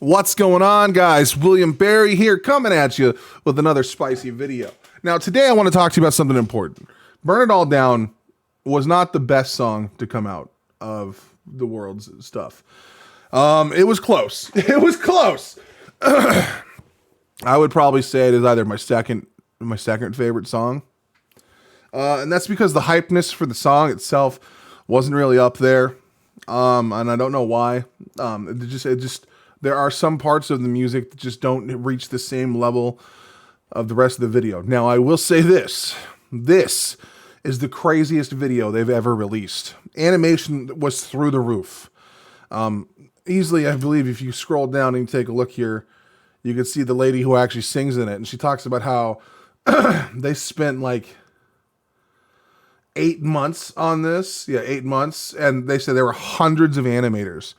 What's going on, guys? William Barry here, coming at you with another spicy video. Now, today I want to talk to you about something important. Burn It All Down was not the best song to come out of the world's stuff. It was close. It was close. I would probably say it is either my second favorite song. And that's because the hypeness for the song itself wasn't really up there. And I don't know why. It just there are some parts of the music that just don't reach the same level of the rest of the video. Now, I will say this. This is the craziest video they've ever released. Animation was through the roof. Easily, I believe, if you scroll down and you take a look here, you can see the lady who actually sings in it. And she talks about how they spent like 8 months on this. Yeah, 8 months. And they said there were hundreds of animators.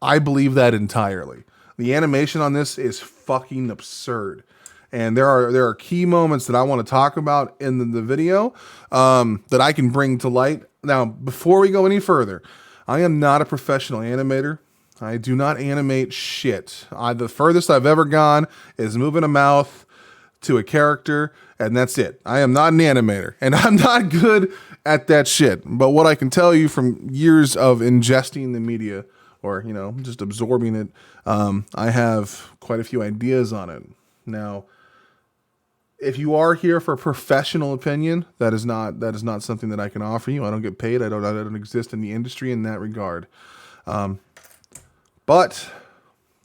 I believe that entirely. The animation on this is fucking absurd. And there are key moments that I want to talk about in the video that I can bring to light. Now, before we go any further, I am not a professional animator. I do not animate shit. The furthest I've ever gone is moving a mouth to a character, and that's it. I am not an animator, and I'm not good at that shit. But what I can tell you from years of ingesting the media, or, you know, just absorbing it, I have quite a few ideas on it. Now, if you are here for a professional opinion, that is not something that I can offer you. I don't get paid. I don't exist in the industry in that regard. But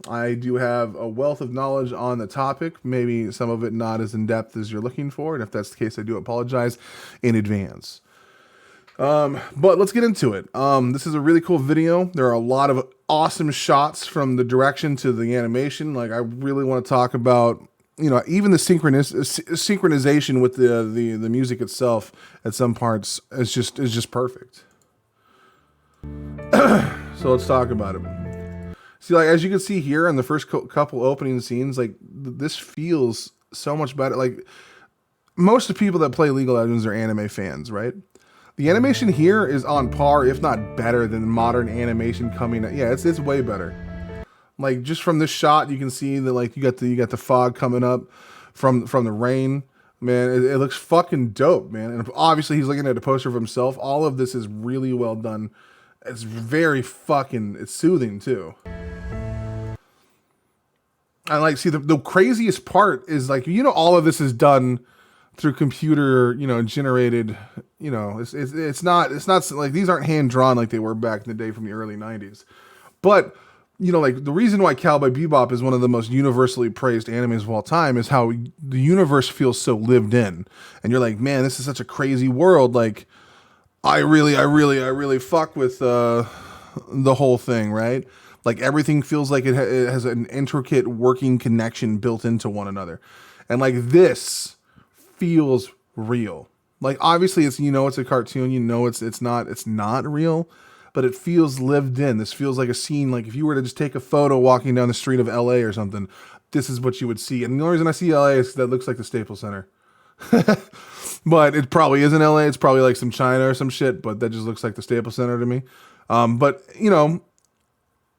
I do have a wealth of knowledge on the topic. Maybe some of it not as in depth as you're looking for, and if that's the case, I do apologize in advance. But let's get into it. This is a really cool video. There are a lot of awesome shots from the direction to the animation. Like, I really want to talk about, you know, even the synchronization with the music itself at some parts is just perfect. So let's talk about it. See, like, as you can see here in the first couple opening scenes, like, this feels so much better. Like, most of the people that play League of Legends are anime fans, right? The animation here is on par, if not better, than modern animation coming. Yeah, it's way better. Like, just from this shot, you can see that, like, you got the fog coming up from the rain. Man, it looks fucking dope, man. And obviously, he's looking at a poster of himself. All of this is really well done. It's very it's soothing too. And, like, see, the craziest part is, like, you know, all of this is done through computer, you know, generated, you know, it's not like, these aren't hand drawn like they were back in the day from the early 90s. But, you know, like, the reason why Cowboy Bebop is one of the most universally praised animes of all time is how the universe feels so lived in. And you're like, man, this is such a crazy world. Like, I really fuck with the whole thing, right? Like, everything feels like it has an intricate working connection built into one another. And, like, this feels real. Like, obviously, it's, you know, it's a cartoon, you know, it's not real, but it feels lived in. This feels like a scene. Like, if you were to just take a photo walking down the street of LA or something, this is what you would see. And the only reason I see LA is that looks like the Staples Center. But it probably isn't LA. It's probably like some China or some shit, but that just looks like the Staples Center to me. But, you know,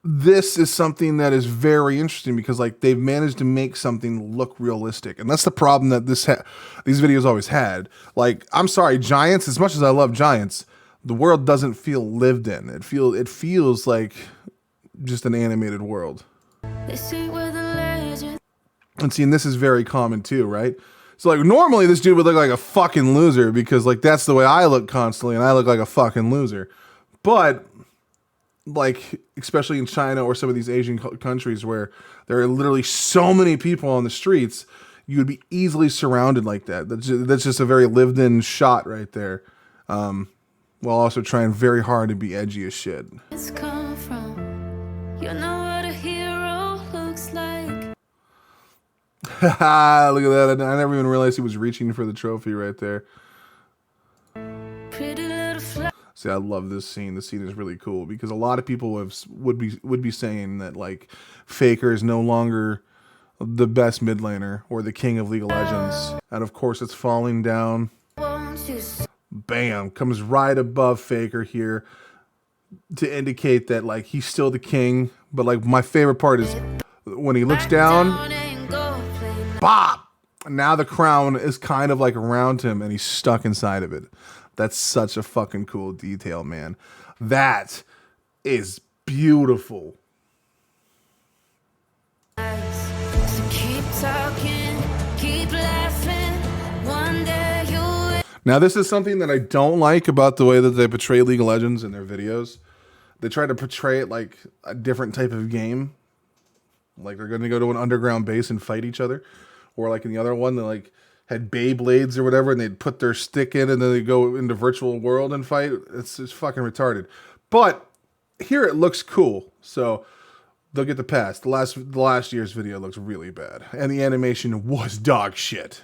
this is something that is very interesting because, like, they've managed to make something look realistic. And that's the problem that these videos always had. Like, I'm sorry, Giants, as much as I love Giants, the world doesn't feel lived in. It feels like just an animated world. And see, and this is very common too, right? So, like, normally this dude would look like a fucking loser because, like, that's the way I look constantly, and I look like a fucking loser. But, like, especially in China or some of these Asian countries where there are literally so many people on the streets, you would be easily surrounded like that. That's just a very lived-in shot right there, while also trying very hard to be edgy as shit. It's come from, you know what a hero looks like. Look at that. I never even realized he was reaching for the trophy right there. See, I love this scene. This scene is really cool because a lot of people would be saying that, like, Faker is no longer the best mid laner or the king of League of Legends. And of course, it's falling down. Bam, comes right above Faker here to indicate that, like, he's still the king. But, like, my favorite part is when he looks down, bop. Now the crown is kind of like around him and he's stuck inside of it. That's such a fucking cool detail, man. That is beautiful. So keep talking, keep laughing. One day you. Now, this is something that I don't like about the way that they portray League of Legends in their videos. They try to portray it like a different type of game. Like they're going to go to an underground base and fight each other. Or like in the other one, they like had Beyblades or whatever, and they'd put their stick in, and then they go into virtual world and fight. It's just fucking retarded. But here it looks cool, so they'll get the pass. The last year's video looks really bad, and the animation was dog shit.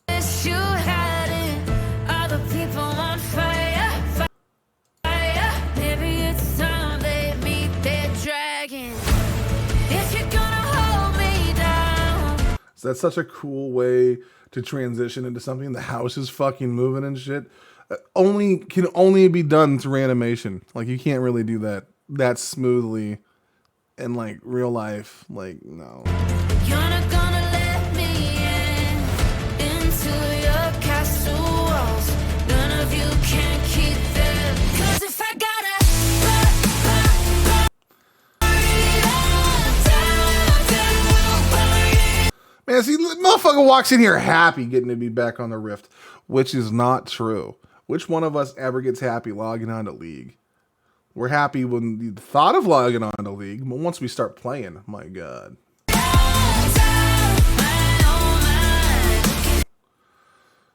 Yes, you had it. Other people on fire, fire. Maybe it's time they meet their dragon. If you're gonna hold me down. So that's such a cool way to transition into something. The house is fucking moving and shit. Can only be done through animation. Like you can't really do that smoothly in like real life. Like no. You're not gonna let me into your castle walls. None of you can keep them. 'Cause if I gotta man, see, motherfucker walks in here happy getting to be back on the Rift, which is not true. Which one of us ever gets happy logging on to League? We're happy when the thought of logging on to League, but once we start playing, my God.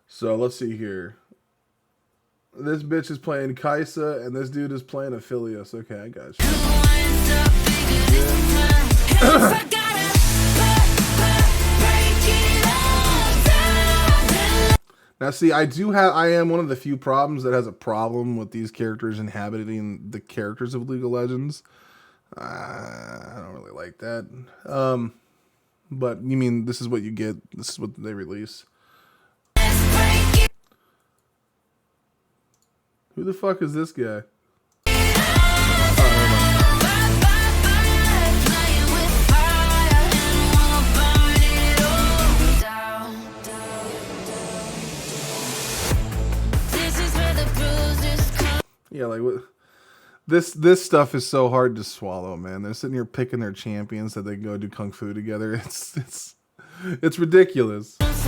So let's see here. This bitch is playing Kaisa, and this dude is playing Aphelios. Okay, I got you. Now, see, I am one of the few problems that has a problem with these characters inhabiting the characters of League of Legends. I don't really like that. But you mean this is what you get? This is what they release. Who the fuck is this guy? Yeah, like what? This stuff is so hard to swallow, man. They're sitting here picking their champions that they go do kung fu together. It's ridiculous. This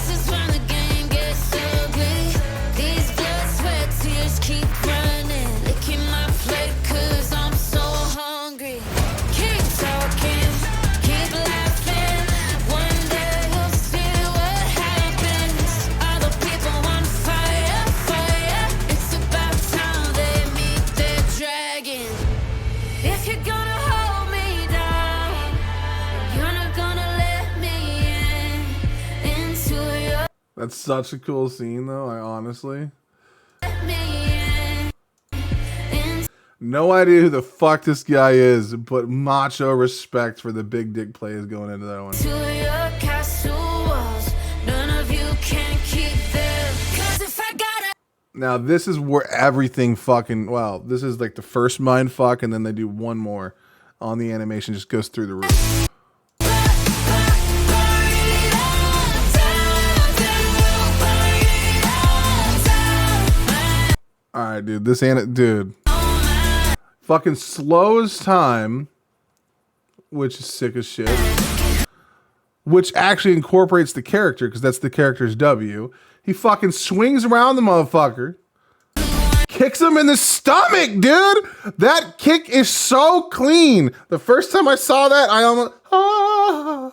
is when the game gets ugly. These blood, sweat, tears keep running. Licking my plate 'cause I'm so hungry. Keep talking, keep laughing. One day you'll see what happens. Other people on fire, fire. It's about time they meet their dragon. If you're gonna hold me down, you're not gonna let me into your. That's such a cool scene, though. I honestly. Let me in. No idea who the fuck this guy is, but macho respect for the big dick plays going into that one. To your castle walls, none of you can keep them. 'Cause if I gotta. Now, this is where everything fucking, well, this is like the first mind fuck, and then they do one more on the animation, just goes through the roof. Alright, dude, dude. Fucking slows time, which is sick as shit. Which actually incorporates the character, because that's the character's W. He fucking swings around the motherfucker. Kicks him in the stomach, dude. That kick is so clean. The first time I saw that, I almost, ah.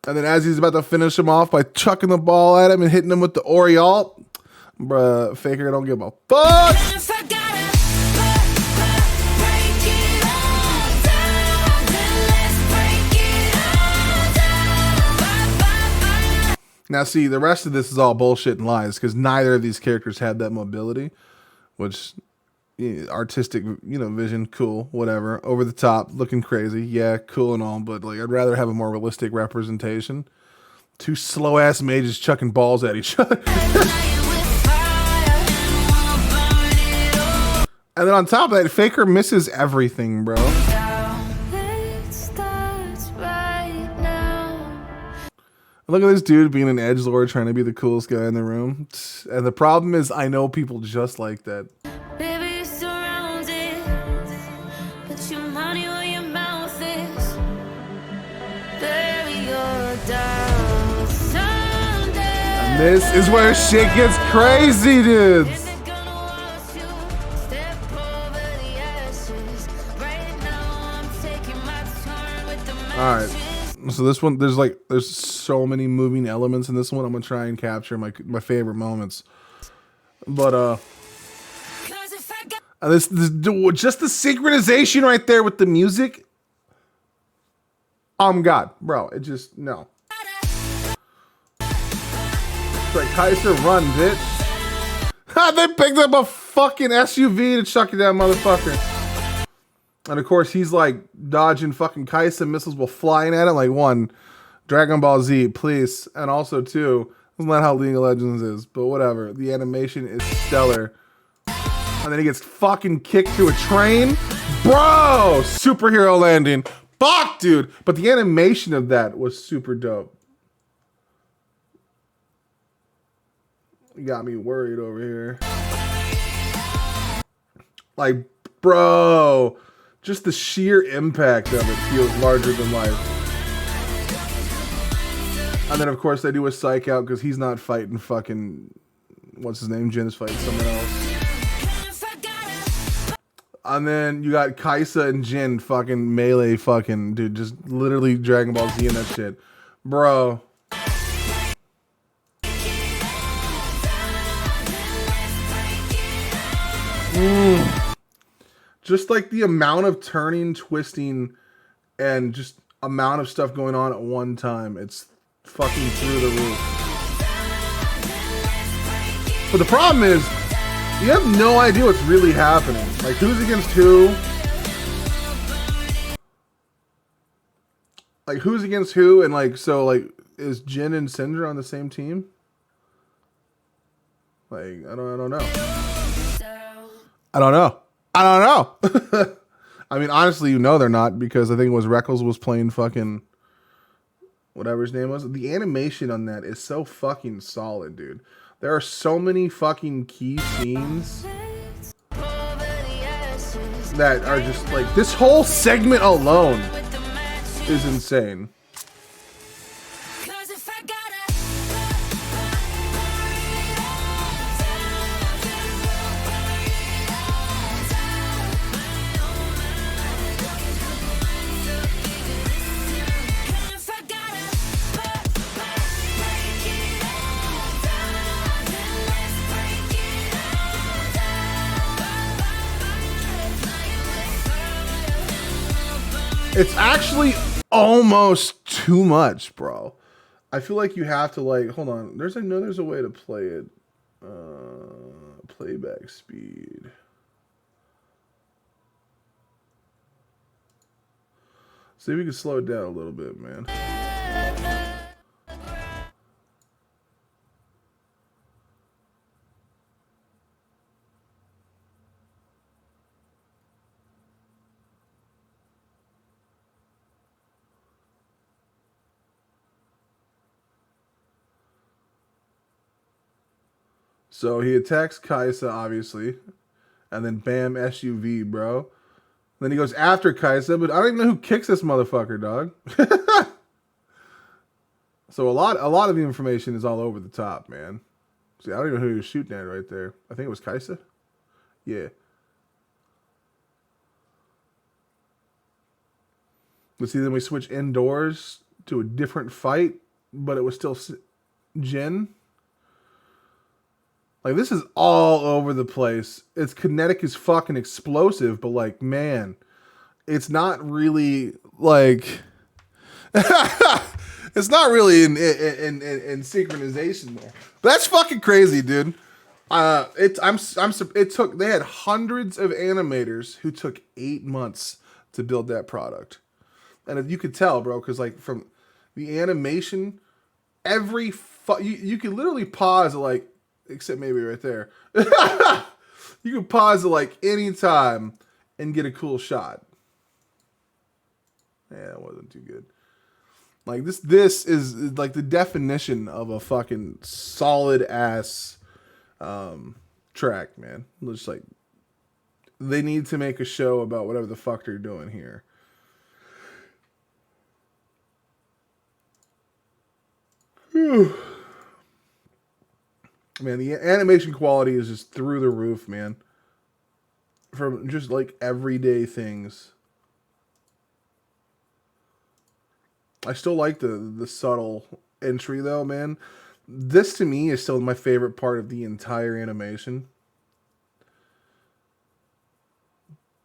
And then as he's about to finish him off by chucking the ball at him and hitting him with the Oriole, bruh, Faker don't give a fuck. If I gotta break it all down, then let's break it all down. Now, see, the rest of this is all bullshit and lies because neither of these characters had that mobility, which, artistic, vision, cool, whatever. Over the top, looking crazy, yeah, cool and all, but like I'd rather have a more realistic representation. Two slow ass mages chucking balls at each other. And then on top of that, Faker misses everything, bro. Look at this dude being an edgelord trying to be the coolest guy in the room. And the problem is I know people just like that. Baby, you're surrounded, put your money where your mouth is. Bury your doubts someday. And this is where shit gets crazy, dudes. Is it gonna wash you? Step over the ashes. Right now I'm taking my turn with the All right. matches. So this one, there's so many moving elements in this one. I'm gonna try and capture my favorite moments. But 'Cause if I got this just the synchronization right there with the music. God, bro, it just no. It's like Kaiser, run, bitch. They picked up a fucking SUV to chuck at that motherfucker. And of course, he's like dodging fucking Kaiser missiles while flying at it. Like, one, Dragon Ball Z, please. And also, two, that's not how League of Legends is, but whatever. The animation is stellar. And then he gets fucking kicked to a train. Bro! Superhero landing. Fuck, dude. But the animation of that was super dope. You got me worried over here. Like, bro. Just the sheer impact of it feels larger than life. And then, of course, they do a psych out because he's not fighting fucking... What's his name? Jin's fighting someone else. And then you got Kaisa and Jin fucking melee fucking... Dude, just literally Dragon Ball Z and that shit. Bro. Just like the amount of turning, twisting, and just amount of stuff going on at one time. It's fucking through the roof. But the problem is, you have no idea what's really happening. Like, who's against who? Like, who's against who? And, like, so, like, is Jin and Syndra on the same team? Like, I don't know. I don't know. I mean, honestly, you know they're not, because I think it was Reckles was playing fucking whatever his name was. The animation on that is so fucking solid, dude. There are so many fucking key scenes that are just like, this whole segment alone is insane. It's actually almost too much, bro. I feel like you have to, like, hold on. There's a way to play it. Playback speed. See if we can slow it down a little bit, man. So he attacks Kaisa, obviously. And then bam, SUV, bro. Then he goes after Kaisa, but I don't even know who kicks this motherfucker, dog. So a lot of the information is all over the top, man. See, I don't even know who he was shooting at right there. I think it was Kaisa. Yeah. But see, then we switch indoors to a different fight, but it was still Jin. Like, this is all over the place. It's kinetic as fucking explosive, but, like, man, it's not really, like, it's not really in synchronization there. But that's fucking crazy, dude. They had hundreds of animators who took 8 months to build that product. And if you could tell, bro, because, like, from the animation, you could literally pause at, like, except maybe right there. You can pause it like any time and get a cool shot. Yeah, that wasn't too good. Like this is like the definition of a fucking solid ass track, man. Just like they need to make a show about whatever the fuck they're doing here. Man, the animation quality is just through the roof, man. From just like everyday things. I still like the subtle entry though, man. This to me is still my favorite part of the entire animation.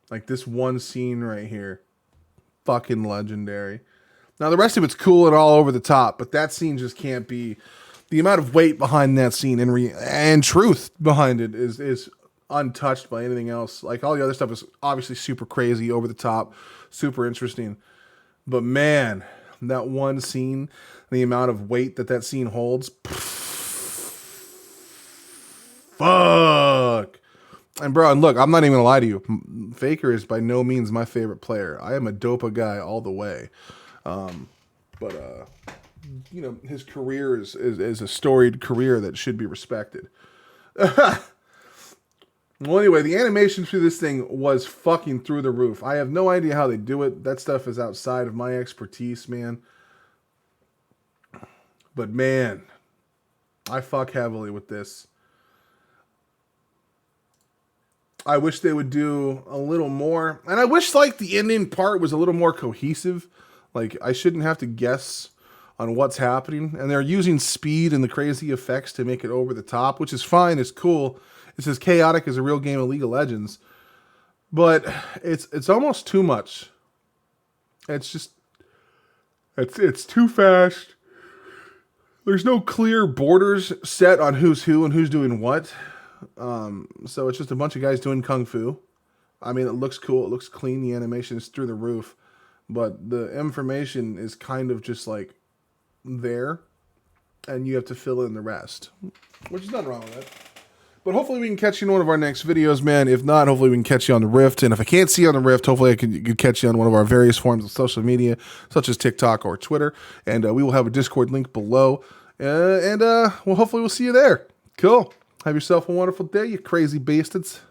Like this one scene right here. Fucking legendary. Now the rest of it's cool and all over the top, but that scene just can't be. The amount of weight behind that scene and truth behind it is untouched by anything else. Like all the other stuff is obviously super crazy, over the top, super interesting. But man, that one scene, the amount of weight that scene holds, fuck. And bro, and look, I'm not even gonna lie to you. Faker is by no means my favorite player. I am a Dopa guy all the way. But you know, his career is a storied career that should be respected. Well, anyway, the animation through this thing was fucking through the roof. I have no idea how they do it. That stuff is outside of my expertise, man. But man, I fuck heavily with this. I wish they would do a little more. And I wish like the ending part was a little more cohesive. Like I shouldn't have to guess on what's happening. And they're using speed and the crazy effects to make it over the top, which is fine. It's cool. It's as chaotic as a real game of League of Legends. But it's almost too much. It's just it's too fast. There's no clear borders set on who's who and who's doing what. So it's just a bunch of guys doing kung fu. I mean, it looks cool. It looks clean. The animation is through the roof. But the information is kind of just like there. And you have to fill in the rest. Which is nothing wrong with that. But hopefully we can catch you in one of our next videos, man. If not, hopefully we can catch you on the Rift. And if I can't see you on the Rift, hopefully I can catch you on one of our various forms of social media, such as TikTok or Twitter. And we will have a Discord link below. Well, hopefully we'll see you there. Cool. Have yourself a wonderful day, you crazy bastards.